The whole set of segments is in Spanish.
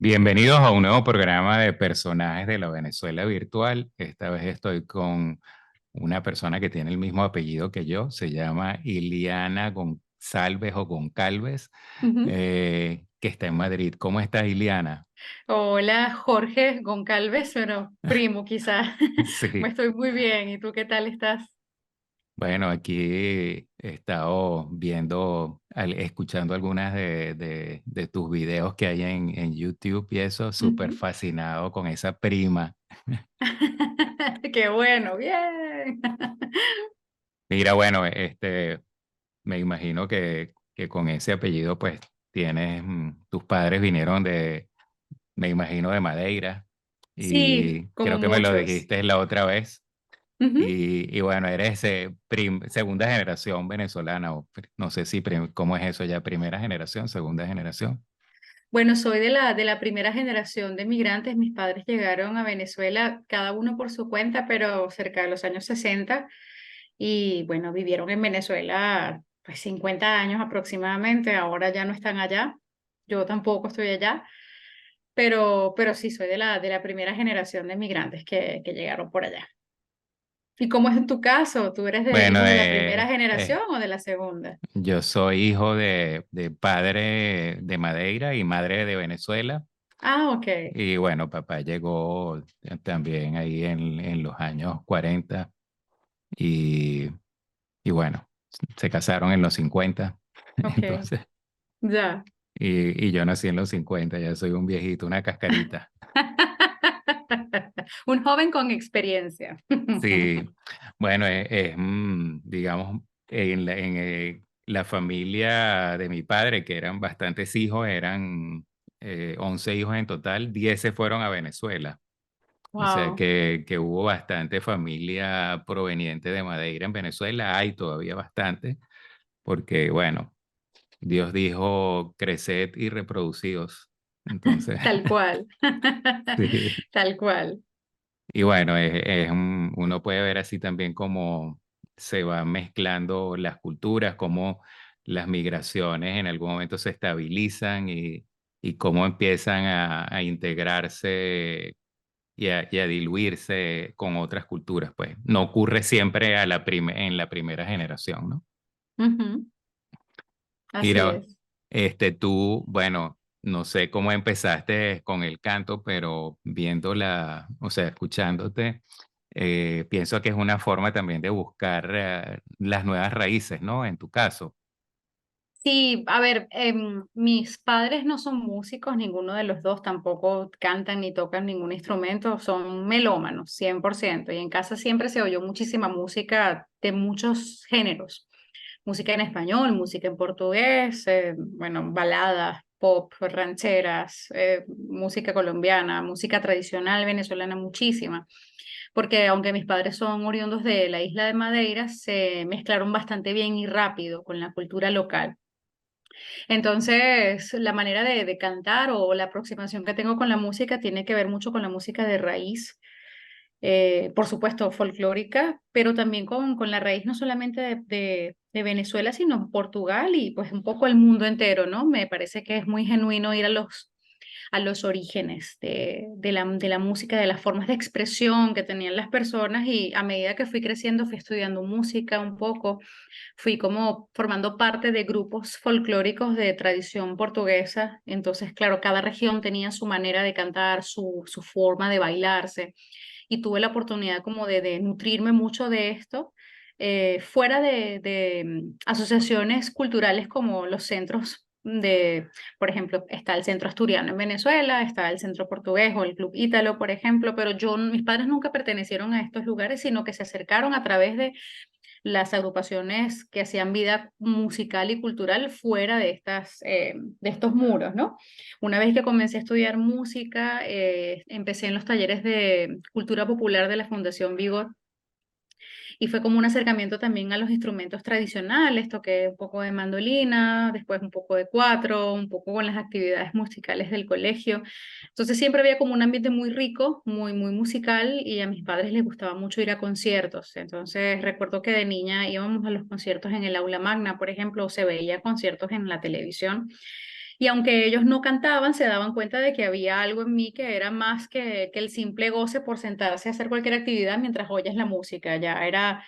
Bienvenidos a un nuevo programa de personajes de la Venezuela virtual. Esta vez estoy con una persona que tiene el mismo apellido que yo, se llama Iliana González o Goncalves, Ujú. que está en Madrid. ¿Cómo estás, Iliana? Hola, Jorge Goncalves, pero primo quizás. Me Sí, estoy muy bien. ¿Y tú qué tal estás? bueno, aquí he estado viendo, escuchando algunas de tus videos que hay en YouTube y eso, súper Ujú. fascinado con esa prima. Qué bueno, bien. Mira, bueno, me imagino que con ese apellido, pues tienes, tus padres vinieron me imagino, de Madeira, Sí, y como creo que me lo muchos. dijiste la otra vez. Ujú. Y bueno, eres segunda generación venezolana, o no sé si, ¿cómo es eso ya? ¿Primera generación, segunda generación? Bueno, soy de la primera generación de migrantes. Mis padres llegaron a Venezuela, cada uno por su cuenta, pero cerca de los años 60. Y bueno, vivieron en Venezuela pues 50 años aproximadamente. Ahora ya no están allá. Yo tampoco estoy allá. Pero sí, soy de la primera generación de migrantes que llegaron por allá. ¿Y cómo es en tu caso? ¿Tú eres Bueno, hijo de la primera generación o de la segunda? yo soy hijo de padre de Madeira y madre de Venezuela. Ah, ok. Y bueno, papá llegó también ahí en los años 40 y, y bueno, se casaron en los 50. Ok, Entonces, ya. y yo nací en los 50, ya soy un viejito, una cascarita. Un joven con experiencia. Sí, bueno, digamos, la familia de mi padre, que eran bastantes hijos, eran 11 hijos en total, 10 se fueron a Venezuela. O sea Wow. que hubo bastante familia proveniente de Madeira en Venezuela, hay todavía bastante, porque bueno, Dios dijo, creced y reproducíos. Entonces, Tal cual. sí. Tal cual. Y bueno, uno puede ver así también cómo se van mezclando las culturas, cómo las migraciones en algún momento se estabilizan y cómo empiezan a integrarse y a diluirse con otras culturas. Pues no ocurre siempre en la primera generación, ¿no? Ujú. Así Mira, es. tú, bueno, no sé cómo empezaste con el canto, pero o sea, escuchándote, pienso que es una forma también de buscar las nuevas raíces, ¿no? En tu caso. Sí, a ver, mis padres no son músicos, ninguno de los dos tampoco cantan ni tocan ningún instrumento, son melómanos, 100%. Y en casa siempre se oyó muchísima música de muchos géneros, música en español, música en portugués, bueno, baladas, pop, rancheras, música colombiana, música tradicional venezolana, muchísima. Porque aunque mis padres son oriundos de la isla de Madeira, se mezclaron bastante bien y rápido con la cultura local. Entonces, la manera de cantar o la aproximación que tengo con la música tiene que ver mucho con la música de raíz, por supuesto folclórica, pero también con la raíz no solamente de Venezuela, sino Portugal y pues un poco el mundo entero, ¿no? Me parece que es muy genuino ir a los orígenes de la música, de las formas de expresión que tenían las personas y a medida que fui creciendo fui estudiando música un poco, fui como formando parte de grupos folclóricos de tradición portuguesa, entonces claro, cada región tenía su manera de cantar, su forma de bailarse y tuve la oportunidad como de nutrirme mucho de esto. Fuera de asociaciones culturales como los centros por ejemplo, está el Centro Asturiano en Venezuela, está el Centro Portugués o el Club Ítalo, por ejemplo, pero mis padres nunca pertenecieron a estos lugares, sino que se acercaron a través de las agrupaciones que hacían vida musical y cultural fuera de estos muros, ¿no? Una vez que comencé a estudiar música, empecé en los talleres de cultura popular de la Fundación Vigo y fue como un acercamiento también a los instrumentos tradicionales, toqué un poco de mandolina, después un poco de cuatro, un poco con las actividades musicales del colegio. Entonces siempre había como un ambiente muy rico, muy, muy musical y a mis padres les gustaba mucho ir a conciertos. Entonces recuerdo que de niña íbamos a los conciertos en el aula magna, por ejemplo, o se veía conciertos en la televisión. Y aunque ellos no cantaban, se daban cuenta de que había algo en mí que era más que el simple goce por sentarse a hacer cualquier actividad mientras oyes la música. Ya era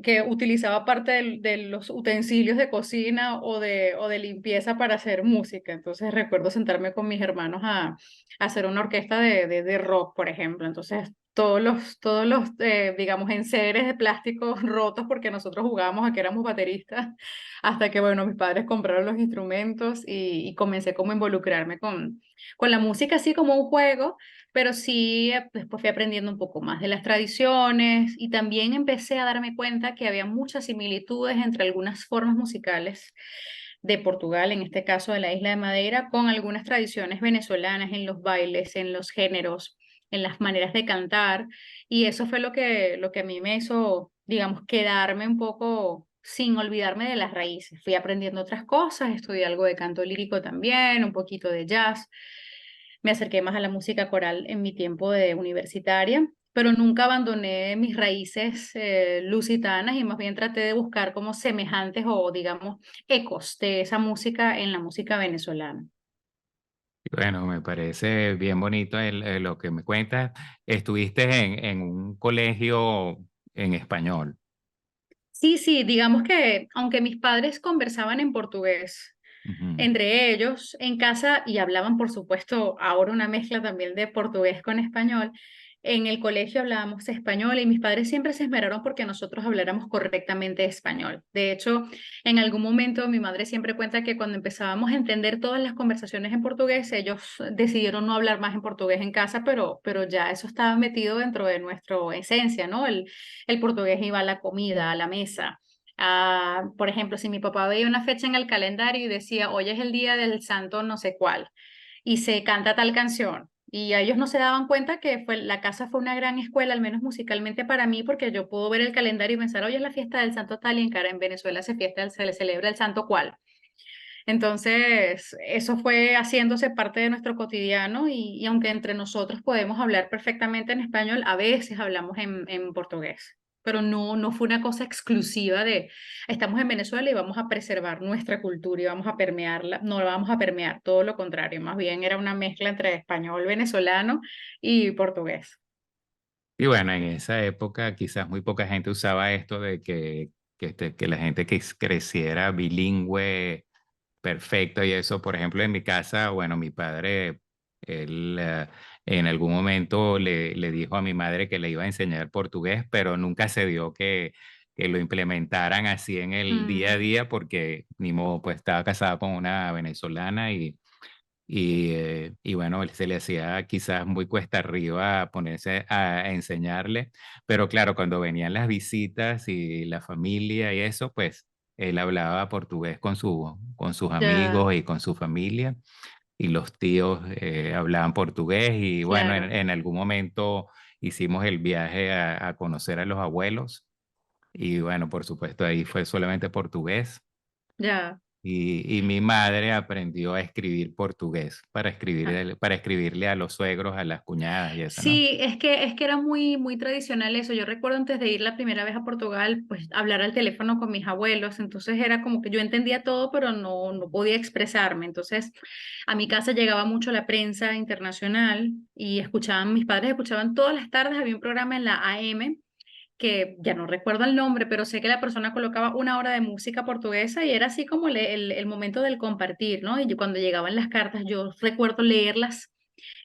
que utilizaba parte de los utensilios de cocina o de limpieza para hacer música. Entonces recuerdo sentarme con mis hermanos a hacer una orquesta de rock, por ejemplo. Entonces todos los digamos, enseres de plástico rotos porque nosotros jugábamos a que éramos bateristas, hasta que, bueno, mis padres compraron los instrumentos y comencé como a involucrarme con la música así como un juego, pero sí, después fui aprendiendo un poco más de las tradiciones y también empecé a darme cuenta que había muchas similitudes entre algunas formas musicales de Portugal, en este caso de la isla de Madeira, con algunas tradiciones venezolanas en los bailes, en los géneros, en las maneras de cantar. Y eso fue lo que a mí me hizo, digamos, quedarme un poco sin olvidarme de las raíces. Fui aprendiendo otras cosas, estudié algo de canto lírico también, un poquito de jazz. Me acerqué más a la música coral en mi tiempo de universitaria, pero nunca abandoné mis raíces lusitanas y más bien traté de buscar como semejantes o, digamos, ecos de esa música en la música venezolana. Bueno, me parece bien bonito lo que me cuentas. Estuviste en un colegio en español. Sí, sí, digamos que aunque mis padres conversaban en portugués, Ujú. entre ellos en casa y hablaban, por supuesto, ahora una mezcla también de portugués con español. En el colegio hablábamos español y mis padres siempre se esmeraron porque nosotros habláramos correctamente español. De hecho, en algún momento mi madre siempre cuenta que cuando empezábamos a entender todas las conversaciones en portugués, ellos decidieron no hablar más en portugués en casa, pero ya eso estaba metido dentro de nuestra esencia, ¿no? El portugués iba a la comida, a la mesa. Ah, por ejemplo, si mi papá veía una fecha en el calendario y decía, hoy es el día del santo no sé cuál, y se canta tal canción, y a ellos no se daban cuenta que la casa fue una gran escuela, al menos musicalmente para mí, porque yo puedo ver el calendario y pensar, hoy es la fiesta del santo tal, y en Venezuela se le celebra el santo cual. Entonces, eso fue haciéndose parte de nuestro cotidiano y aunque entre nosotros podemos hablar perfectamente en español, a veces hablamos en portugués, pero no fue una cosa exclusiva de estamos en Venezuela y vamos a preservar nuestra cultura y vamos a permearla, no la vamos a permear, todo lo contrario, más bien era una mezcla entre español venezolano y portugués. Y bueno, en esa época quizás muy poca gente usaba esto de que la gente creciera bilingüe perfecto y eso. Por ejemplo, en mi casa, bueno, mi padre, él en algún momento le dijo a mi madre que le iba a enseñar portugués, pero nunca se dio que lo implementaran así en el día a Mm, día porque ni modo, pues estaba casado con una venezolana y bueno, se le hacía quizás muy cuesta arriba ponerse a enseñarle, pero claro, cuando venían las visitas y la familia y eso, pues él hablaba portugués con sus ya, amigos y con su familia, y los tíos hablaban portugués, y bueno, claro, en algún momento hicimos el viaje a conocer a los abuelos, y bueno, por supuesto, ahí fue solamente portugués. ya. Y mi madre aprendió a escribir portugués para escribirle a los suegros, a las cuñadas y eso, ¿no? Sí, es que era muy tradicional eso. Yo recuerdo antes de ir la primera vez a Portugal, pues hablar al teléfono con mis abuelos. Entonces era como que yo entendía todo, pero no podía expresarme. Entonces a mi casa llegaba mucho la prensa internacional y mis padres escuchaban todas las tardes, había un programa en la AM que ya no recuerdo el nombre, pero sé que la persona colocaba una hora de música portuguesa y era así como el momento del compartir, ¿no? Y cuando llegaban las cartas, yo recuerdo leerlas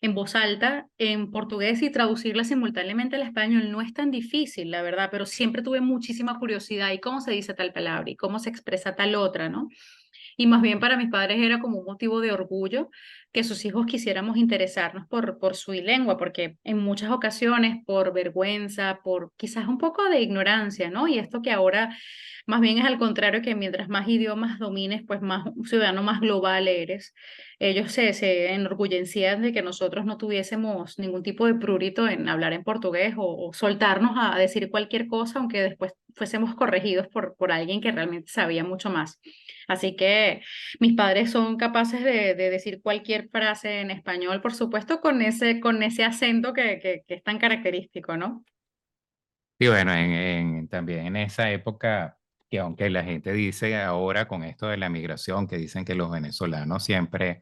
en voz alta en portugués y traducirla simultáneamente al español. No es tan difícil, la verdad, pero siempre tuve muchísima curiosidad y cómo se dice tal palabra y cómo se expresa tal otra, ¿no? Y más bien para mis padres era como un motivo de orgullo que sus hijos quisiéramos interesarnos por su lengua, porque en muchas ocasiones por vergüenza, por quizás un poco de ignorancia, ¿no? Y esto que ahora más bien es al contrario, que mientras más idiomas domines, pues más un ciudadano más global eres. Ellos se enorgullecían de que nosotros no tuviésemos ningún tipo de prurito en hablar en portugués o soltarnos a decir cualquier cosa, aunque después fuésemos corregidos por alguien que realmente sabía mucho más. Así que mis padres son capaces de decir cualquier frase en español, por supuesto, con ese acento que es tan característico, ¿no? Y bueno, también en esa época, que aunque la gente dice ahora con esto de la migración, que dicen que los venezolanos siempre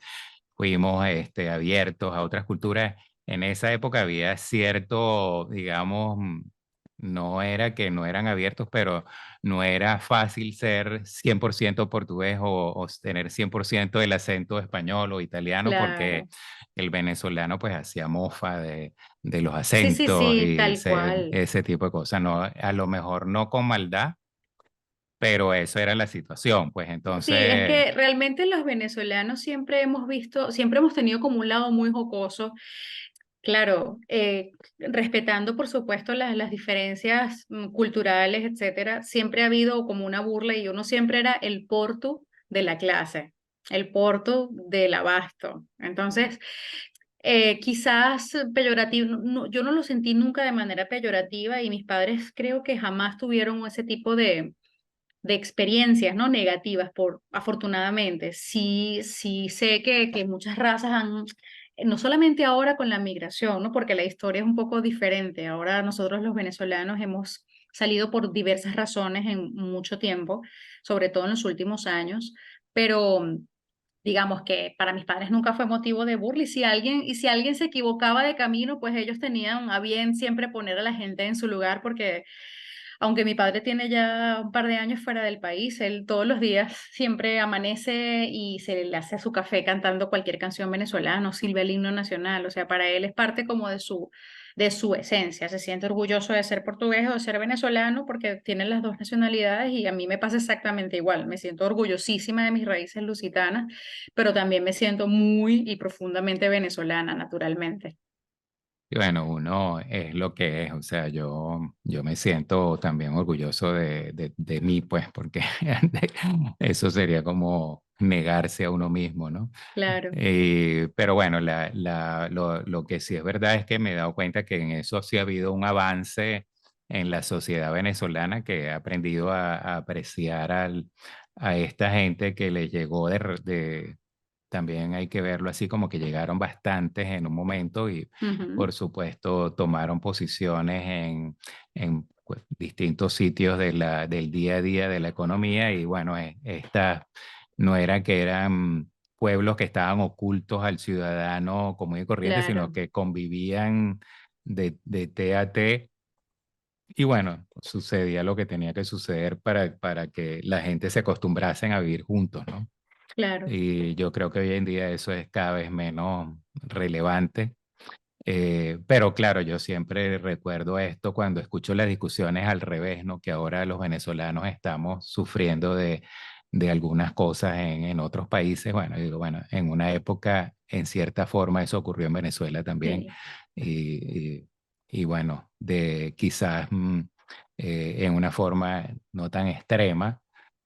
fuimos abiertos a otras culturas, en esa época había cierto, digamos, no era que no eran abiertos, pero no era fácil ser 100% portugués o tener 100% el acento español o italiano, porque Claro. el venezolano pues hacía mofa de los Sí, sí, acentos sí, y tal cual. ese tipo de cosas. No, a lo mejor no con maldad, pero eso era la situación. Pues Sí, es entonces, que realmente los venezolanos siempre hemos visto, siempre hemos tenido como un lado muy jocoso. Claro, respetando por supuesto las diferencias culturales, etcétera, siempre ha habido como una burla y uno siempre era el portu de la clase, el portu del abasto. Entonces, quizás peyorativo, yo no lo sentí nunca de manera peyorativa y mis padres creo que jamás tuvieron ese tipo de experiencias, ¿no? Negativas, afortunadamente. Sí, sí sé que muchas razas han, no solamente ahora con la migración, ¿no? Porque la historia es un poco diferente. Ahora nosotros los venezolanos hemos salido por diversas razones en mucho tiempo, sobre todo en los últimos años, pero digamos que para mis padres nunca fue motivo de burla y si alguien se equivocaba de camino, pues ellos tenían a bien siempre poner a la gente en su lugar porque aunque mi padre tiene ya un par de años fuera del país, él todos los días siempre amanece y se le hace su café cantando cualquier canción venezolana, o silba el himno nacional, o sea, para él es parte como de su esencia, se siente orgulloso de ser portugués o de ser venezolano porque tiene las dos nacionalidades y a mí me pasa exactamente igual, me siento orgullosísima de mis raíces lusitanas, pero también me siento muy y profundamente venezolana, naturalmente. y bueno, uno es lo que es, o sea, yo me siento también orgulloso de mí, pues, porque eso sería como negarse a uno mismo, ¿no? Claro. Pero bueno, lo que sí es verdad es que me he dado cuenta que en eso sí ha habido un avance en la sociedad venezolana, que he aprendido a apreciar a esta gente que le llegó también hay que verlo así como que llegaron bastantes en un momento y Ujú. por supuesto tomaron posiciones en pues, distintos sitios del día a día de la economía y bueno, estas no era que eran pueblos que estaban ocultos al ciudadano común y corriente, sino Claro, que convivían de té a té. Y bueno, sucedía lo que tenía que suceder para que la gente se acostumbrasen a vivir juntos, ¿no? claro. Y yo creo que hoy en día eso es cada vez menos relevante. Pero claro, yo siempre recuerdo esto cuando escucho las discusiones al revés, ¿no? Que ahora los venezolanos estamos sufriendo de algunas cosas en otros países. Bueno, digo, bueno, en una época, en cierta forma, eso ocurrió en Venezuela también. Sí. Y, y, y bueno, de quizás en una forma no tan extrema,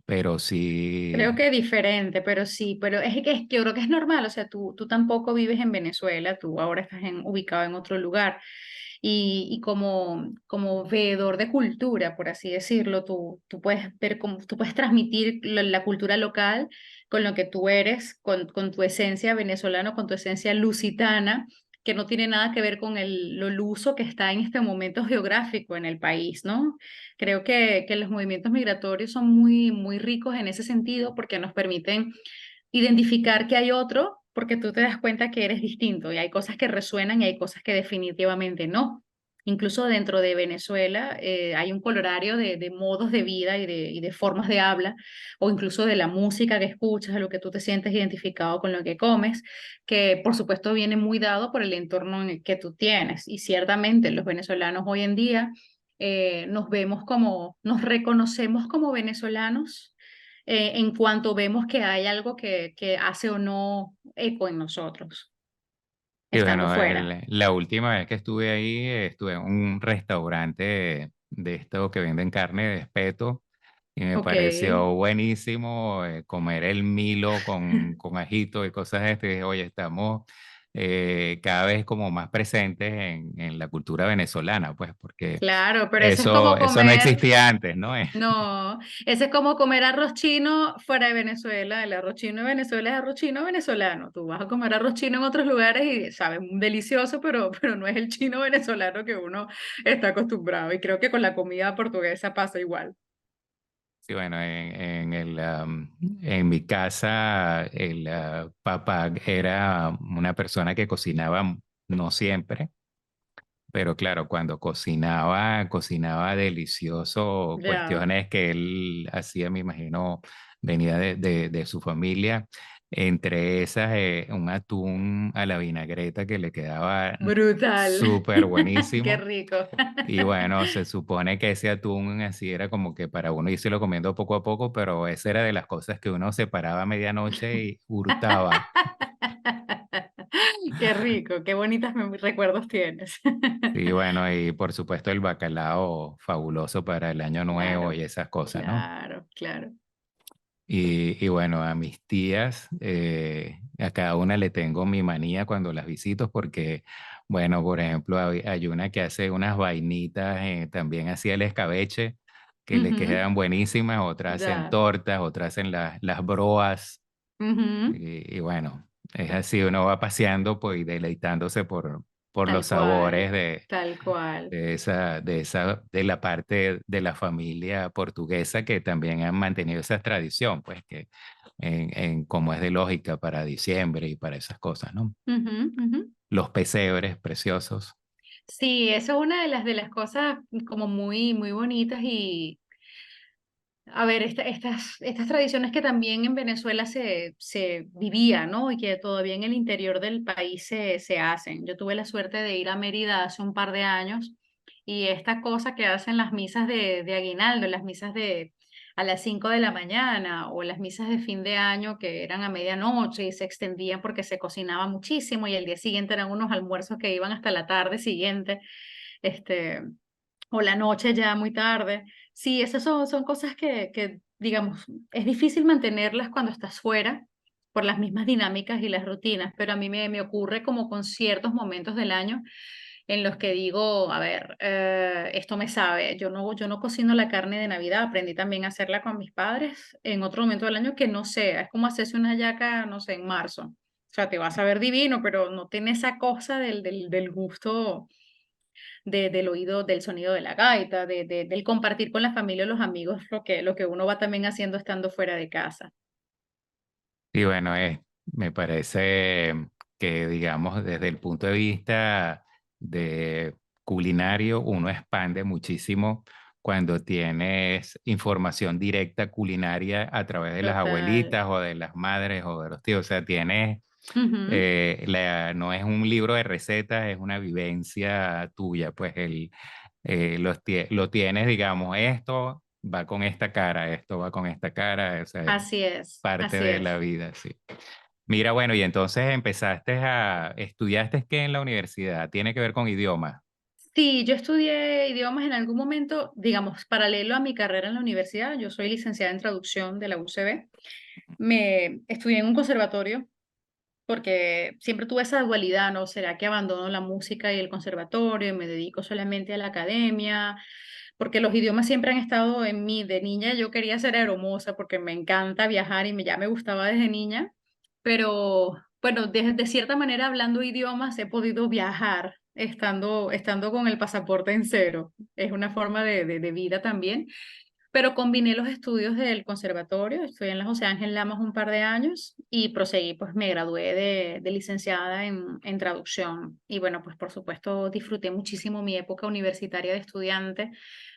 pero Creo sí. que diferente, pero sí, pero yo creo que es normal, o sea, tú tampoco vives en Venezuela, tú ahora estás ubicado en otro lugar y como veedor de cultura, por así decirlo, tú puedes ver cómo, tú puedes transmitir la cultura local con lo que tú eres, con tu esencia venezolana, con tu esencia lusitana, que no tiene nada que ver con lo luso que está en este momento geográfico en el país, ¿no? Creo que los movimientos migratorios son muy, muy ricos en ese sentido porque nos permiten identificar que hay otro, porque tú te das cuenta que eres distinto y hay cosas que resuenan y hay cosas que definitivamente no. Incluso dentro de Venezuela hay un colorario de modos de vida y de formas de habla, o incluso de la música que escuchas, de lo que tú te sientes identificado con lo que comes, que por supuesto viene muy dado por el entorno en el que tú tienes. Y ciertamente los venezolanos hoy en día nos vemos como, nos reconocemos como venezolanos en cuanto vemos que hay algo que hace o no eco en nosotros, Y estando bueno, fuera. la última vez que estuve ahí, estuve en un restaurante de esto que venden carne de espeto y me Ok, pareció buenísimo comer el milo con ajito y cosas de este. Dije, oye, estamos cada vez como más presentes en la cultura venezolana, pues, porque claro, pero eso es eso, como eso no comer, existía antes, ¿no? no, eso es como comer arroz chino fuera de Venezuela. El arroz chino de Venezuela es arroz chino venezolano. Tú vas a comer arroz chino en otros lugares y sabe delicioso, pero no es el chino venezolano que uno está acostumbrado. Y creo que con la comida portuguesa pasa igual. Sí, bueno, en mi casa el papá era una persona que cocinaba no siempre, pero claro, cuando cocinaba, cocinaba delicioso, Ya, cuestiones que él hacía, me imagino, venía de su familia. Entre esas, un atún a la vinagreta que le quedaba brutal. súper Qué buenísimo. rico. Y bueno, se supone que ese atún así era como que para uno irse lo comiendo poco a poco, pero esa era de las cosas que uno se paraba a medianoche y hurtaba. Qué rico, qué bonitas recuerdos tienes. Y bueno, y por supuesto el bacalao fabuloso para el año nuevo y Claro, esas cosas, ¿no? claro, claro. Y bueno, a mis tías, a cada una le tengo mi manía cuando las visito porque, bueno, por ejemplo, hay una que hace unas vainitas, también hacía el escabeche, que le Ujú, quedan buenísimas, otras hacen ya. tortas, otras hacen las broas, Ujú, y bueno, es así, uno va paseando pues, y deleitándose por los tal sabores cual, tal cual. de la parte de la familia portuguesa que también han mantenido esa tradición, pues que en como es de lógica para diciembre y para esas cosas, ¿no? Ujú, ujú. Los pesebres preciosos. Sí, eso es una de las cosas como muy, muy bonitas y, a ver, estas tradiciones que también en Venezuela se vivía, ¿no? Y que todavía en el interior del país se hacen. Yo tuve la suerte de ir a Mérida hace un par de años y esta cosa que hacen las misas de aguinaldo, las misas de a las 5 de la mañana o las misas de fin de año que eran a medianoche y se extendían porque se cocinaba muchísimo y el día siguiente eran unos almuerzos que iban hasta la tarde siguiente. Este, o la noche ya muy tarde. Sí, esas son cosas digamos, es difícil mantenerlas cuando estás fuera por las mismas dinámicas y las rutinas, pero a mí me ocurre como con ciertos momentos del año en los que digo, a ver, esto me sabe, yo no cocino la carne de Navidad, aprendí también a hacerla con mis padres en otro momento del año que no sea, es como hacerse una yaca, no sé, en marzo. O sea, te va a saber divino, pero no tiene esa cosa del gusto del oído, del sonido de la gaita, del compartir con la familia o los amigos lo que uno va también haciendo estando fuera de casa. Y bueno, me parece que, digamos, desde el punto de vista de culinario, uno expande muchísimo cuando tienes información directa culinaria a través de las Total. abuelitas o de las madres o de los tíos. O sea, tienes, Ujú. no es un libro de recetas, es una vivencia tuya. Pues lo tienes, digamos, esto va con esta cara, esto va con esta cara. O sea, Así es, parte así de la es. vida, sí. Mira, bueno, y entonces estudiaste qué en la universidad, tiene que ver con idiomas. Sí, yo estudié idiomas en algún momento, digamos, paralelo a mi carrera en la universidad. Yo soy licenciada en traducción de la UCB. Me estudié en un conservatorio porque siempre tuve esa dualidad, ¿no? ¿Será que abandono la música y el conservatorio y me dedico solamente a la academia? Porque los idiomas siempre han estado en mí. De niña yo quería ser aeromoza porque me encanta viajar y ya me gustaba desde niña, pero bueno, de cierta manera hablando idiomas he podido viajar estando con el pasaporte en cero. Es una forma de vida también. Pero combiné los estudios del conservatorio, estudié en la José Ángel Lamas un par de años y proseguí, pues me gradué de licenciada en traducción. Y bueno, pues por supuesto disfruté muchísimo mi época universitaria de estudiante.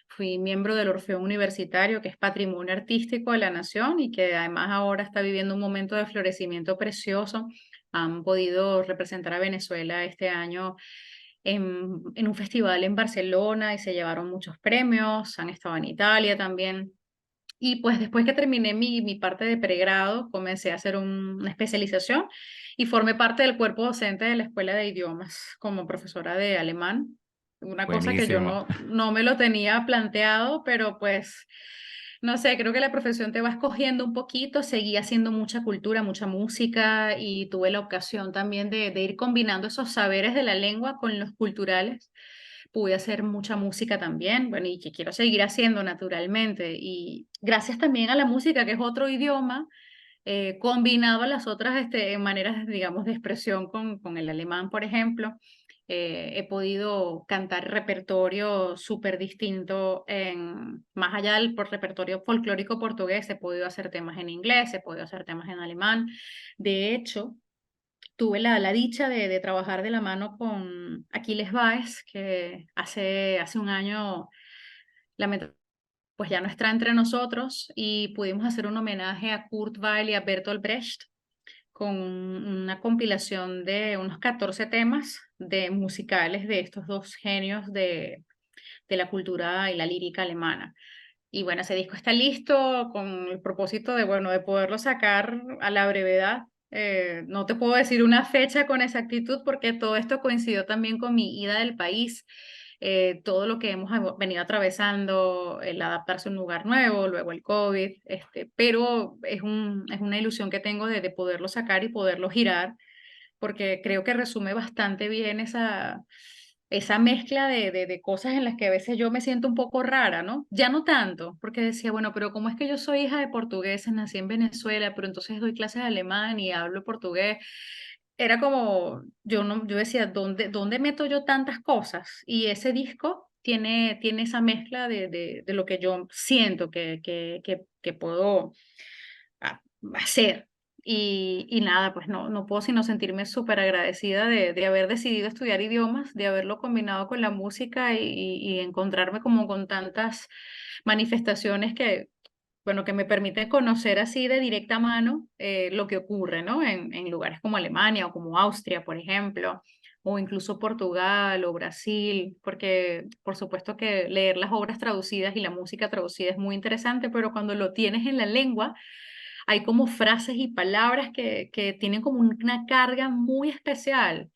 Fui miembro del Orfeón Universitario, que es patrimonio artístico de la nación y que además ahora está viviendo un momento de florecimiento precioso. Han podido representar a Venezuela este año en un festival en Barcelona y se llevaron muchos premios, han estado en Italia también. Y pues después que terminé mi parte de pregrado, comencé a hacer una especialización y formé parte del cuerpo docente de la Escuela de Idiomas como profesora de alemán. Una cosa que yo Buenísimo. no me lo tenía planteado, pero pues, no sé, creo que la profesión te va escogiendo un poquito. Seguí haciendo mucha cultura, mucha música y tuve la ocasión también de ir combinando esos saberes de la lengua con los culturales. Pude hacer mucha música también, bueno, y que quiero seguir haciendo naturalmente. Y gracias también a la música, que es otro idioma, combinado a las otras maneras, digamos, de expresión con el alemán, por ejemplo. He podido cantar repertorio súper distinto, más allá del repertorio folclórico portugués, he podido hacer temas en inglés, he podido hacer temas en alemán. De hecho, tuve la dicha de trabajar de la mano con Aquiles Báez, que hace un año, lamentablemente, pues ya no está entre nosotros, y pudimos hacer un homenaje a Kurt Weill y a Bertolt Brecht con una compilación de unos 14 temas de musicales de estos dos genios de la cultura y la lírica alemana. Y bueno, ese disco está listo con el propósito de, bueno, de poderlo sacar a la brevedad. No te puedo decir una fecha con exactitud porque todo esto coincidió también con mi ida del país, todo lo que hemos venido atravesando, el adaptarse a un lugar nuevo, luego el COVID, pero es una ilusión que tengo de poderlo sacar y poderlo girar porque creo que resume bastante bien esa mezcla de cosas en las que a veces yo me siento un poco rara, ¿no? Ya no tanto, porque decía, bueno, pero como es que yo soy hija de portugueses, nací en Venezuela, pero entonces doy clases de alemán y hablo portugués. Era como, yo no, yo decía, ¿dónde meto yo tantas cosas? Y ese disco tiene esa mezcla de lo que yo siento que puedo hacer. Y nada, pues no puedo sino sentirme súper agradecida de haber decidido estudiar idiomas, de haberlo combinado con la música y encontrarme como con tantas manifestaciones bueno, que me permiten conocer así de directa mano lo que ocurre, ¿no? En lugares como Alemania o como Austria, por ejemplo, o incluso Portugal o Brasil, porque por supuesto que leer las obras traducidas y la música traducida es muy interesante, pero cuando lo tienes en la lengua, hay como frases y palabras que tienen como una carga muy especial.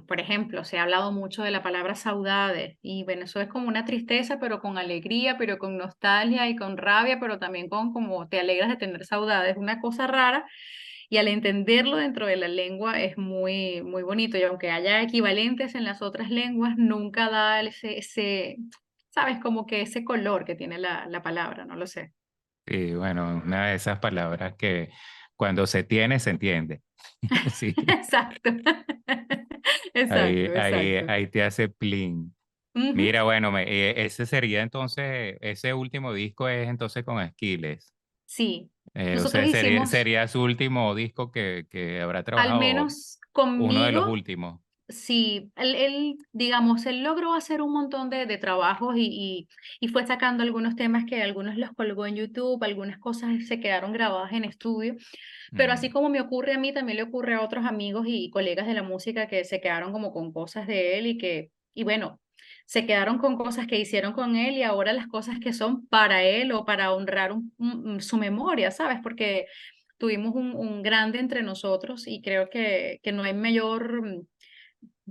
Por ejemplo, se ha hablado mucho de la palabra saudade y bueno, eso es como una tristeza, pero con alegría, pero con nostalgia y con rabia, pero también con como te alegras de tener saudade. Es una cosa rara y al entenderlo dentro de la lengua es muy, muy bonito. Y aunque haya equivalentes en las otras lenguas, nunca da sabes, como que ese color que tiene la palabra, no lo sé. Sí, bueno, una de esas palabras que cuando se tiene, se entiende. Sí, Exacto. Exacto, exacto. ahí te hace plin. Ujú. Mira, bueno, ese sería entonces, ese último disco es entonces con Aquiles. Sí, O nosotros sea, hicimos, sería su último disco que habrá al trabajado, o menos uno de los conmigo, últimos. sí, digamos, él logró hacer un montón de trabajos y fue sacando algunos temas que algunos los colgó en YouTube, algunas cosas se quedaron grabadas en estudio, pero así Mm. como me ocurre a mí, también le ocurre a otros amigos y colegas de la música que se quedaron como con cosas de él y bueno, se quedaron con cosas que hicieron con él y ahora las cosas que son para él o para honrar su memoria, ¿sabes? Porque tuvimos un grande entre nosotros y creo que no hay mayor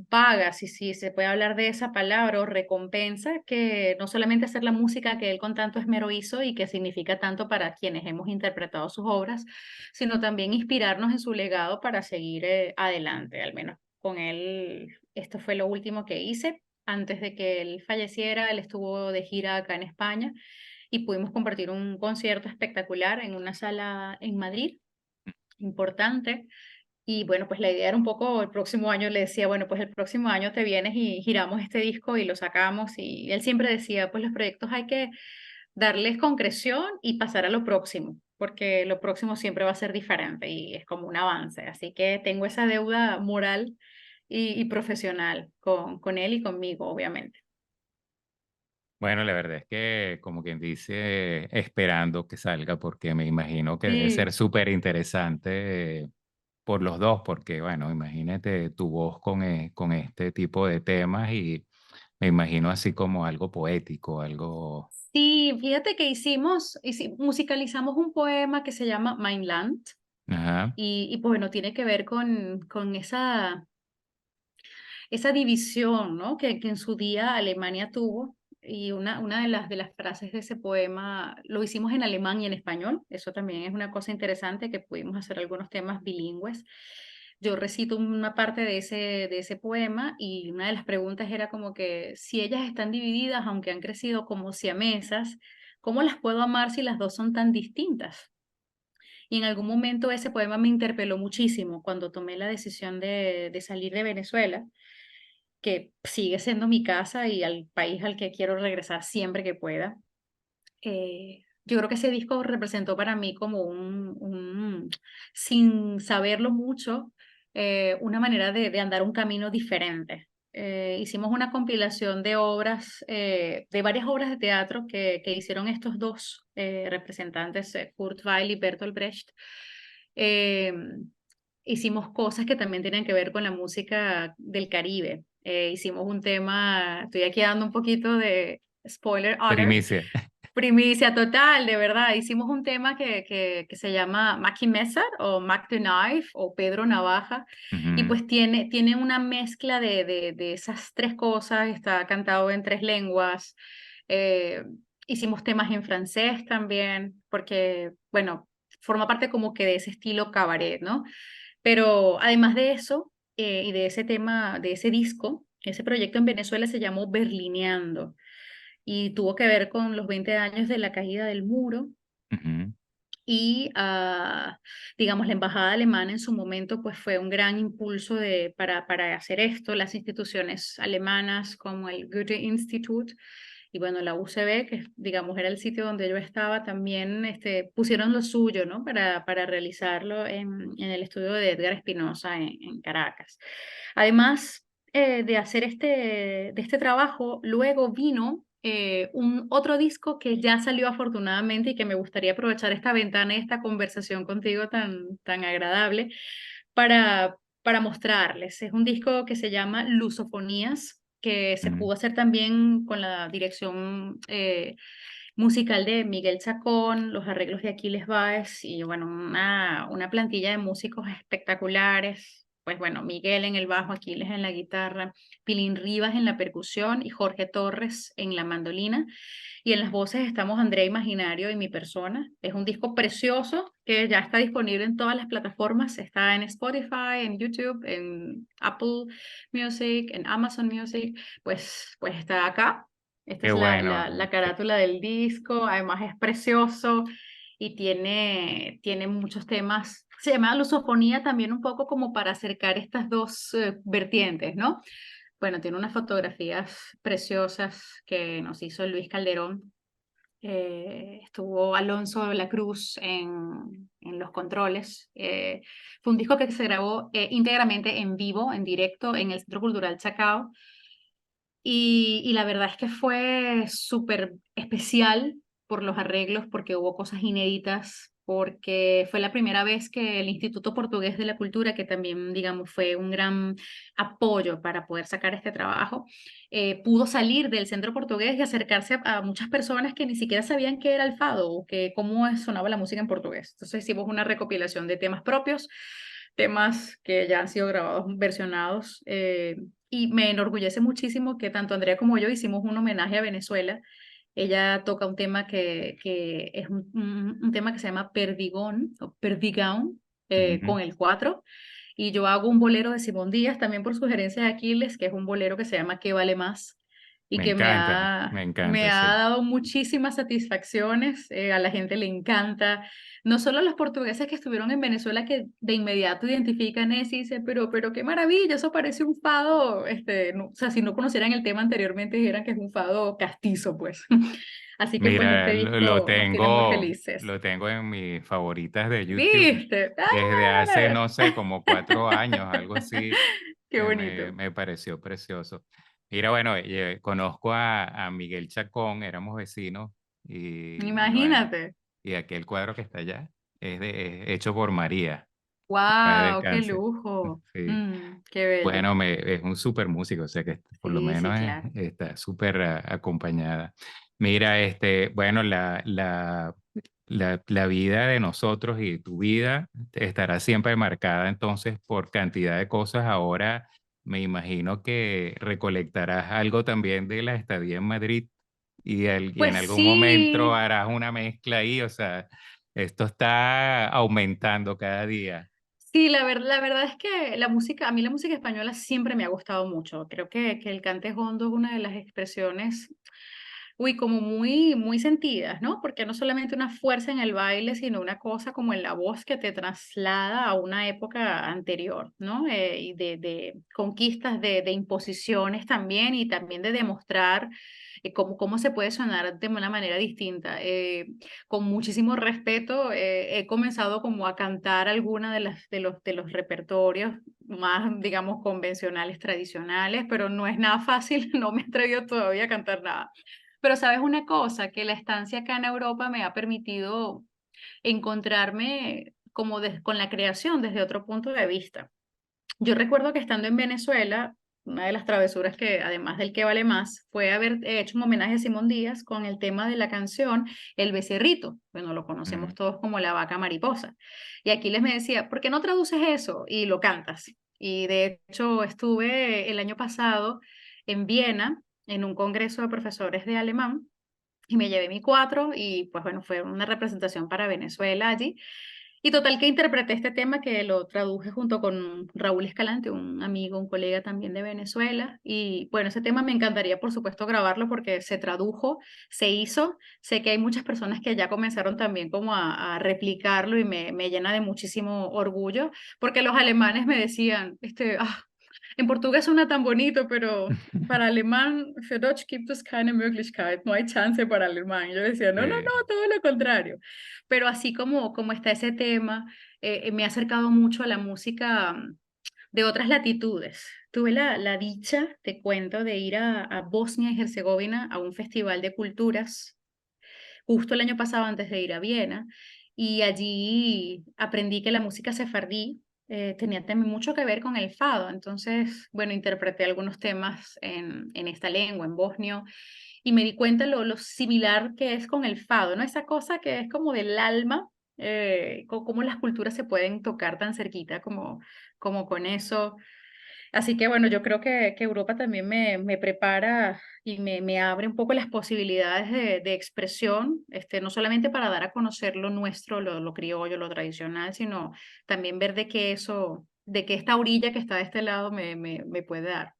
paga, si se puede hablar de esa palabra, o recompensa, que no solamente hacer la música que él con tanto esmero hizo y que significa tanto para quienes hemos interpretado sus obras, sino también inspirarnos en su legado para seguir adelante, al menos con él. Esto fue lo último que hice. Antes de que él falleciera, él estuvo de gira acá en España y pudimos compartir un concierto espectacular en una sala en Madrid, importante. Y bueno, pues la idea era un poco, el próximo año le decía, bueno, pues el próximo año te vienes y giramos este disco y lo sacamos. Y él siempre decía, pues los proyectos hay que darles concreción y pasar a lo próximo, porque lo próximo siempre va a ser diferente y es como un avance. Así que tengo esa deuda moral y profesional con él y conmigo, obviamente. Bueno, la verdad es que, como quien dice, esperando que salga, porque me imagino que debe ser Sí. súper interesante por los dos, porque, bueno, imagínate tu voz con este tipo de temas y me imagino así como algo poético, algo... Sí, fíjate que musicalizamos un poema que se llama Mein Land Ajá. y pues bueno, tiene que ver con esa división, ¿no? Que en su día Alemania tuvo. Y una de las frases de ese poema lo hicimos en alemán y en español. Eso también es una cosa interesante que pudimos hacer algunos temas bilingües. Yo recito una parte de ese poema y una de las preguntas era como que si ellas están divididas, aunque han crecido como siamesas, ¿cómo las puedo amar si las dos son tan distintas? Y en algún momento ese poema me interpeló muchísimo cuando tomé la decisión de salir de Venezuela que sigue siendo mi casa y al país al que quiero regresar siempre que pueda. Yo creo que ese disco representó para mí como sin saberlo mucho, una manera de andar un camino diferente. Hicimos una compilación de obras, de varias obras de teatro que hicieron estos dos representantes, Kurt Weill y Bertolt Brecht. Eh, Hicimos cosas que también tienen que ver con la música del Caribe. Hicimos un tema, estoy aquí dando un poquito de spoiler alert. Primicia. Primicia total, de verdad. Hicimos un tema que se llama Mackie Messer o Mac the Knife o Pedro Navaja, y Ujú, pues tiene una mezcla de esas tres cosas. Está cantado en tres lenguas. Eh, Hicimos temas en francés también, porque, bueno, forma parte como que de ese estilo cabaret, ¿no? Pero además de eso, y de ese tema, de ese disco, ese proyecto en Venezuela se llamó Berlineando y tuvo que ver con los 20 años de la caída del muro ujú. y, digamos, la embajada alemana en su momento pues fue un gran impulso para hacer esto, las instituciones alemanas como el Goethe-Institut y bueno, la UCB, que digamos era el sitio donde yo estaba, también pusieron lo suyo, ¿no? Para realizarlo en el estudio de Edgar Espinosa en Caracas. Además de hacer de este trabajo, luego vino un otro disco que ya salió afortunadamente y que me gustaría aprovechar esta ventana y esta conversación contigo tan agradable para mostrarles. Es un disco que se llama Lusofonías, que se Mm. pudo hacer también con la dirección musical de Miguel Chacón, los arreglos de Aquiles Báez y bueno, una plantilla de músicos espectaculares. Pues bueno, Miguel en el bajo, Aquiles en la guitarra, Pilín Rivas en la percusión y Jorge Torres en la mandolina. Y en las voces estamos Andrea Imaginario y mi persona. Es un disco precioso que ya está disponible en todas las plataformas. Está en Spotify, en YouTube, en Apple Music, en Amazon Music. Pues está acá. Esta Qué es bueno. la carátula del disco. Además es precioso y tiene muchos temas. Se llama lusofonía también un poco como para acercar estas dos vertientes, ¿no? Bueno, tiene unas fotografías preciosas que nos hizo Luis Calderón. Estuvo Alonso de la Cruz en los controles. Fue un disco que se grabó íntegramente en vivo, en directo, en el Centro Cultural Chacao. Y la verdad es que fue súper especial por los arreglos, porque hubo cosas inéditas, porque fue la primera vez que el Instituto Portugués de la Cultura, que también, digamos, fue un gran apoyo para poder sacar este trabajo, pudo salir del centro portugués y acercarse a muchas personas que ni siquiera sabían qué era el fado o que cómo sonaba la música en portugués. Entonces hicimos una recopilación de temas propios, temas que ya han sido grabados, versionados. Y me enorgullece muchísimo que tanto Andrea como yo hicimos un homenaje a Venezuela. Ella toca un tema que es un tema que se llama Perdigón o Perdigão, Ujú. con el cuatro. Y yo hago un bolero de Simón Díaz, también por sugerencia de Aquiles, que es un bolero que se llama ¿Qué vale más? Y que Me me encanta, ha sí. dado muchísimas satisfacciones. A la gente le encanta. No solo los portugueses que estuvieron en Venezuela que de inmediato identifican eso y dicen, pero qué maravilla, eso parece un fado, o sea, si no conocieran el tema anteriormente dijeran que es un fado castizo, pues. Así que pues este Mira, disco nos tiene muy felices. lo tengo en mis favoritas de YouTube ¿Viste? desde hace, ¡Ah! no sé, como 4 años, algo así. Qué bonito. Me pareció precioso. Mira, bueno, conozco a Miguel Chacón, éramos vecinos y bueno, Imagínate. y aquel cuadro que está allá es hecho por María, para ¡Wow! ¡Qué descanse. lujo! Sí. ¡Qué bello! Bueno, es un súper músico, o sea que por lo Sí, sí, menos claro. está súper acompañada. Mira, bueno, la vida de nosotros y tu vida estará siempre marcada entonces por cantidad de cosas. Ahora me imagino que recolectarás algo también de la estadía en Madrid y en Pues algún momento sí, harás una mezcla ahí, o sea, esto está aumentando cada día. sí, la verdad es que a mí la música española siempre me ha gustado mucho. Creo que el cante hondo es una de las expresiones Uy, como muy, muy sentidas, ¿no? Porque no solamente una fuerza en el baile, sino una cosa como en la voz que te traslada a una época anterior, ¿no? Y de conquistas, de imposiciones también, y también de demostrar cómo se puede sonar de una manera distinta. Con muchísimo respeto, he comenzado como a cantar alguna de los repertorios más, digamos, convencionales, tradicionales, pero no es nada fácil, no me he atrevido todavía a cantar nada. Pero sabes una cosa, que la estancia acá en Europa me ha permitido encontrarme como con la creación desde otro punto de vista. Yo recuerdo que estando en Venezuela, una de las travesuras que, además del que vale más, fue haber hecho un homenaje a Simón Díaz con el tema de la canción El Becerrito. Bueno, lo conocemos Ujú. todos como la vaca mariposa. Y aquí les me decía, ¿por qué no traduces eso y lo cantas? Y de hecho estuve el año pasado en Viena en un congreso de profesores de alemán y me llevé mi cuatro y pues bueno, fue una representación para Venezuela allí. Y total que interpreté este tema que lo traduje junto con Raúl Escalante, un amigo, un colega también de Venezuela. Y bueno, ese tema me encantaría, por supuesto, grabarlo porque se tradujo, se hizo. Sé que hay muchas personas que ya comenzaron también como a replicarlo y me llena de muchísimo orgullo porque los alemanes me decían, en portugués suena tan bonito, pero para alemán, für Deutsch gibt es keine Möglichkeit, no hay chance para alemán. Yo decía, no, no, Sí. no, todo lo contrario. Pero así como está ese tema, me ha acercado mucho a la música de otras latitudes. Tuve la dicha, te cuento, de ir a Bosnia y Herzegovina a un festival de culturas justo el año pasado antes de ir a Viena, y allí aprendí que la música sefardí tenía también mucho que ver con el fado. Entonces, bueno, interpreté algunos temas en esta lengua, en bosnio, y me di cuenta lo similar que es con el fado, ¿no? Esa cosa que es como del alma, cómo las culturas se pueden tocar tan cerquita como con eso. Así que bueno, yo creo que Europa también me prepara y me abre un poco las posibilidades de expresión, no solamente para dar a conocer lo nuestro, lo criollo, lo tradicional, sino también ver de que esta orilla que está de este lado me puede dar.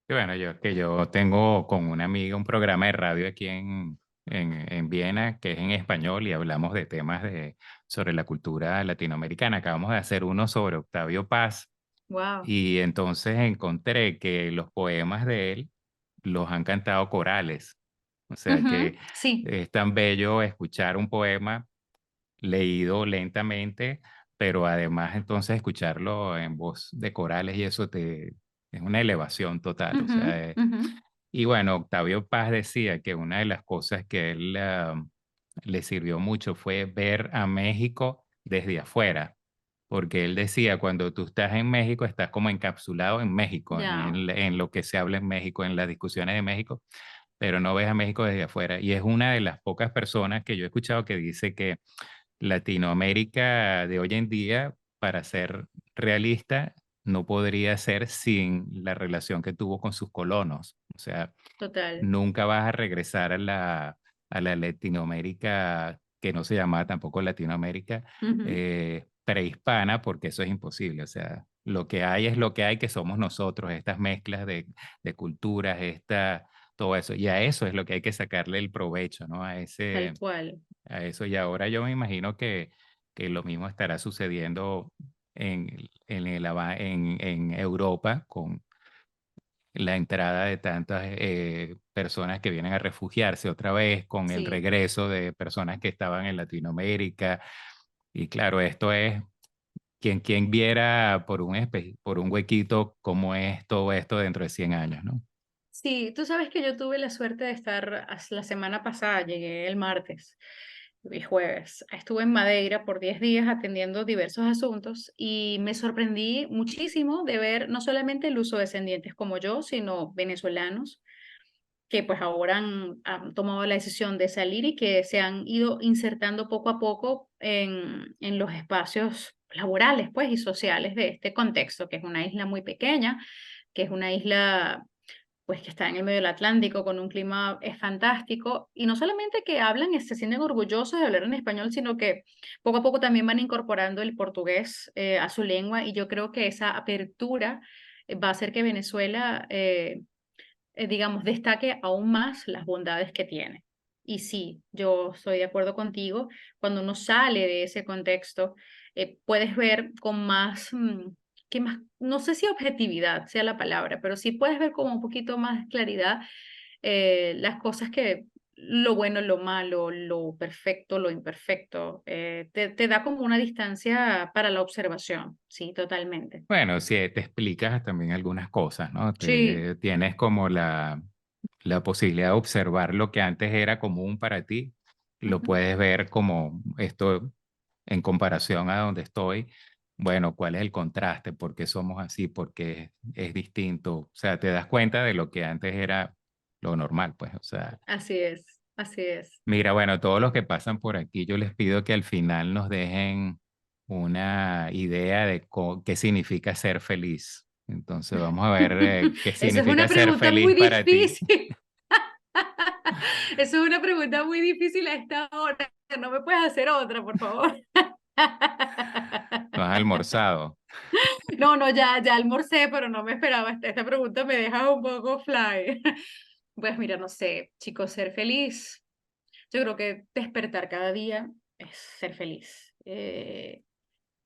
Y bueno, yo tengo con una amiga un programa de radio aquí en Viena que es en español y hablamos de temas sobre la cultura latinoamericana. Acabamos de hacer uno sobre Octavio Paz Wow. y entonces encontré que los poemas de él los han cantado corales. O sea que Sí, es tan bello escuchar un poema leído lentamente, pero además entonces escucharlo en voz de corales y eso es una elevación total. O ujú, sea, ujú, y bueno, Octavio Paz decía que una de las cosas que él le sirvió mucho fue ver a México desde afuera, porque él decía, cuando tú estás en México, estás como encapsulado en México, ya, en lo que se habla en México, en las discusiones de México, pero no ves a México desde afuera. Y es una de las pocas personas que yo he escuchado que dice que Latinoamérica de hoy en día, para ser realista, no podría ser sin la relación que tuvo con sus colonos. O sea, total. nunca vas a regresar a la Latinoamérica, que no se llamaba tampoco Latinoamérica, Ujú, prehispana, porque eso es imposible. O sea, lo que hay es lo que hay, que somos nosotros, estas mezclas de culturas, todo eso. Y a eso es lo que hay que sacarle el provecho, ¿no? tal cual. A eso. Y ahora yo me imagino que lo mismo estará sucediendo en Europa con la entrada de tantas personas que vienen a refugiarse otra vez, con el Sí. regreso de personas que estaban en Latinoamérica. Y claro, esto es, quien viera por un huequito cómo es todo esto dentro de 100 años, ¿no? Sí, tú sabes que yo tuve la suerte de estar la semana pasada, llegué el martes y jueves. Estuve en Madeira por 10 días atendiendo diversos asuntos y me sorprendí muchísimo de ver no solamente el uso descendientes como yo, sino venezolanos que pues ahora han tomado la decisión de salir y que se han ido insertando poco a poco en los espacios laborales pues y sociales de este contexto, que es una isla muy pequeña, que es una isla pues que está en el medio del Atlántico con un clima fantástico y no solamente que hablan y se sienten orgullosos de hablar en español, sino que poco a poco también van incorporando el portugués a su lengua y yo creo que esa apertura va a hacer que Venezuela digamos, destaque aún más las bondades que tiene. Y sí, yo estoy de acuerdo contigo, cuando uno sale de ese contexto, puedes ver con más, que más, no sé si objetividad sea la palabra, pero sí puedes ver con un poquito más claridad las cosas que, lo bueno, lo malo, lo perfecto, lo imperfecto, te da como una distancia para la observación, sí, totalmente. Bueno, sí, te explicas también algunas cosas, ¿no? Sí. Tienes como la posibilidad de observar lo que antes era común para ti, lo Ujú. puedes ver como esto en comparación a donde estoy. Bueno, ¿cuál es el contraste? ¿Por qué somos así? ¿Por qué es distinto? O sea, te das cuenta de lo que antes era lo normal, pues, o sea, Así es, así es. mira, bueno, todos los que pasan por aquí, yo les pido que al final nos dejen una idea de qué significa ser feliz. Entonces vamos a ver qué Eso es una significa ser pregunta muy feliz para ti. difícil. Eso es una pregunta muy difícil a esta hora. No me puedes hacer otra, por favor. ¿No has almorzado? No, no, ya almorcé, pero no me esperaba. Esta pregunta me deja un poco fly. Pues mira, no sé, chicos, ser feliz. Yo creo que despertar cada día es ser feliz.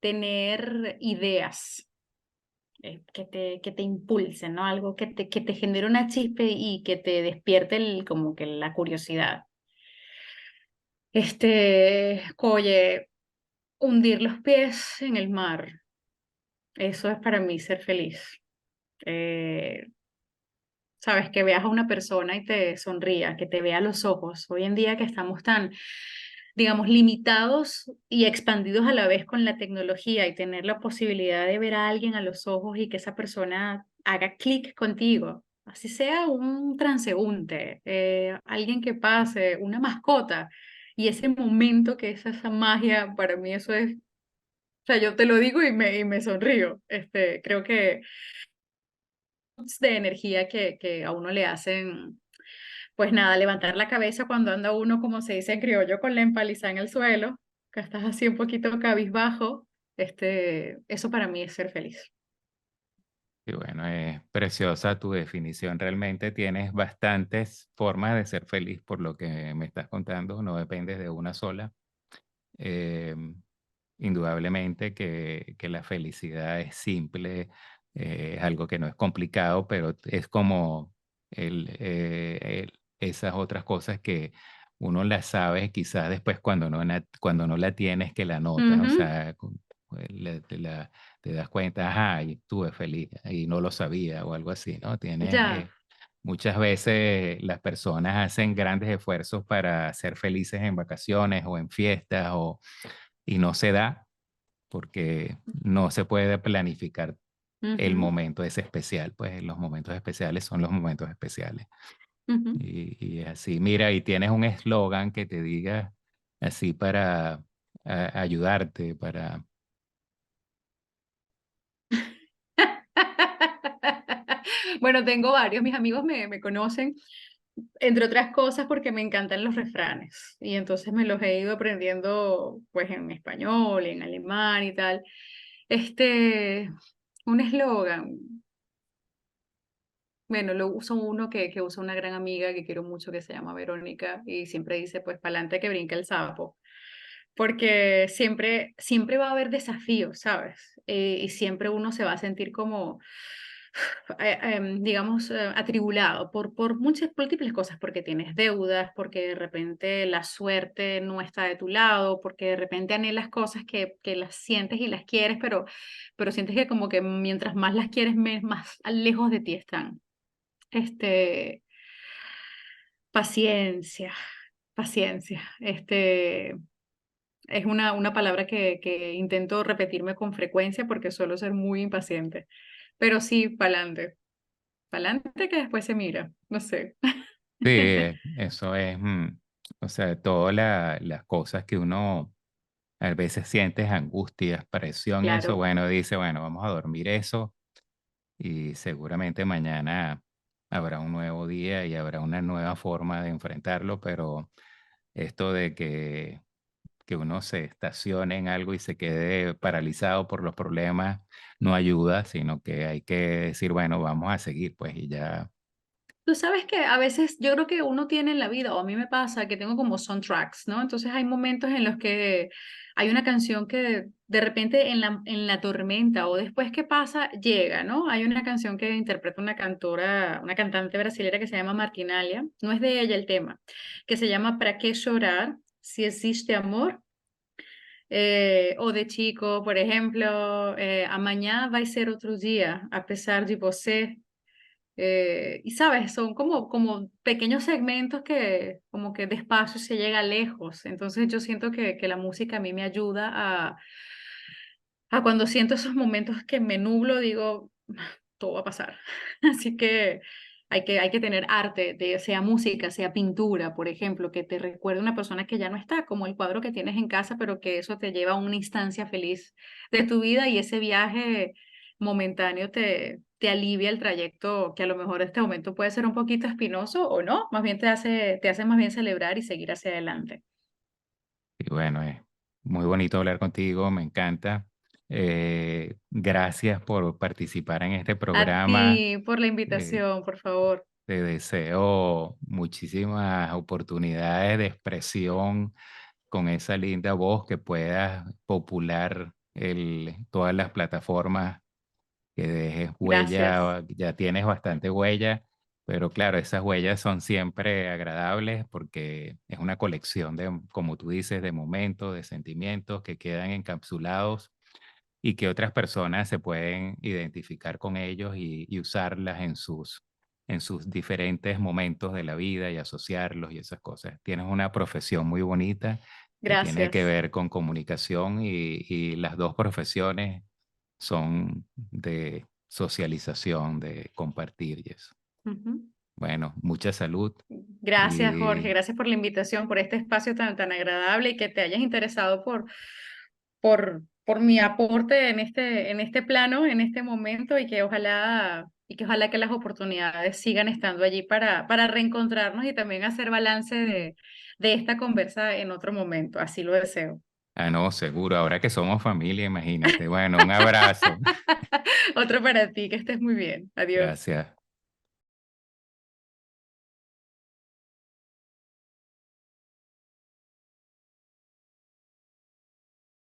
Tener ideas que te impulsen, ¿no? Algo que te genere una chispa y que te despierte como que la curiosidad. Oye, hundir los pies en el mar, eso es para mí ser feliz. Eh, Sabes, que veas a una persona y te sonría, que te vea a los ojos. Hoy en día que estamos tan, digamos, limitados y expandidos a la vez con la tecnología y tener la posibilidad de ver a alguien a los ojos y que esa persona haga clic contigo, así sea un transeúnte, alguien que pase, una mascota, y ese momento que es esa magia, para mí eso es, o sea, yo te lo digo y me sonrío. Creo que de energía que a uno le hacen, pues nada, levantar la cabeza cuando anda uno, como se dice en criollo, con la empalizada en el suelo, que estás así un poquito cabizbajo, eso para mí es ser feliz. Y bueno, es preciosa tu definición. Realmente tienes bastantes formas de ser feliz por lo que me estás contando. No dependes de una sola. Em, Indudablemente que la felicidad es simple, es algo que no es complicado, pero es como esas otras cosas que uno las sabe quizás después cuando no la tienes que la notas, o Ujú. sea, te das cuenta, ajá, y estuve feliz y no lo sabía o algo así, ¿no? Ya. Muchas veces las personas hacen grandes esfuerzos para ser felices en vacaciones o en fiestas y no se da porque no se puede planificar el Ujú, momento ese especial, pues los momentos especiales son los momentos especiales. ujú. Y es así, mira, y tienes un eslogan que te diga así para ayudarte, para... Bueno, tengo varios, mis amigos me conocen, entre otras cosas porque me encantan los refranes y entonces me los he ido aprendiendo pues en español, en alemán y tal. Este, un eslogan, bueno, lo uso uno que usa una gran amiga que quiero mucho que se llama Verónica y siempre dice pues pa'lante que brinca el sapo, porque siempre va a haber desafíos, ¿sabes? Y siempre uno se va a sentir como digamos, atribulado por muchas múltiples cosas, porque tienes deudas, porque de repente la suerte no está de tu lado, porque de repente anhelas cosas que las sientes y las quieres, pero sientes que como que mientras más las quieres, más lejos de ti están. Este, paciencia, paciencia. Es una palabra que intento repetirme con frecuencia porque suelo ser muy impaciente. Pero sí, pa'lante. Pa'lante que después se mira, no sé. Sí, eso es, o sea, todas las cosas que uno a veces sientes angustias, presión y eso, Claro. bueno, dice, bueno, vamos a dormir eso y seguramente mañana habrá un nuevo día y habrá una nueva forma de enfrentarlo, pero esto de que uno se estacione en algo y se quede paralizado por los problemas no ayuda, sino que hay que decir, bueno, vamos a seguir, pues, y ya Tú sabes que a veces yo creo que uno tiene en la vida, o a mí me pasa, que tengo como soundtracks, ¿no? Entonces hay momentos en los que hay una canción que de repente en la tormenta o después que pasa, llega, ¿no? Hay una canción que interpreta una cantora, una cantante brasilera que se llama Martinalia, no es de ella el tema, que se llama ¿Para qué llorar si existe amor? O de chico, por ejemplo, amanhã vai ser outro dia, a pesar de você. Y sabes, son como pequeños segmentos que como que despacio se llega lejos. Entonces yo siento que la música a mí me ayuda a cuando siento esos momentos que me nublo, digo, todo va a pasar. Así que hay que tener arte, de, sea música, sea pintura, por ejemplo, que te recuerde a una persona que ya no está, como el cuadro que tienes en casa, pero que eso te lleva a una instancia feliz de tu vida y ese viaje momentáneo te alivia el trayecto que a lo mejor en este momento puede ser un poquito espinoso o no, más bien te hace más bien celebrar y seguir hacia adelante. Y bueno, es muy bonito hablar contigo, me encanta. Gracias por participar en este A programa. ti por la Eh, invitación, por favor. Te deseo muchísimas oportunidades de expresión con esa linda voz, que puedas popular todas las plataformas, que dejes Gracias. huella, ya tienes bastante huella, pero claro, esas huellas son siempre agradables porque es una colección de, como tú dices, de momentos, de sentimientos que quedan encapsulados y que otras personas se pueden identificar con ellos y usarlas en sus diferentes momentos de la vida y asociarlos y esas cosas. Tienes una profesión muy bonita que tiene que Gracias. ver con comunicación y las dos profesiones son de socialización, de compartir y eso. Ujú. Bueno, mucha salud Gracias, Jorge. y Gracias por la invitación, por este espacio tan agradable y que te hayas interesado por mi aporte en este plano, en este momento y que ojalá que las oportunidades sigan estando allí para reencontrarnos y también hacer balance de esta conversa en otro momento. Así lo deseo. no, seguro, ahora que somos familia, imagínate. Bueno, un abrazo. Otro para ti, que estés muy bien. Adiós. Gracias.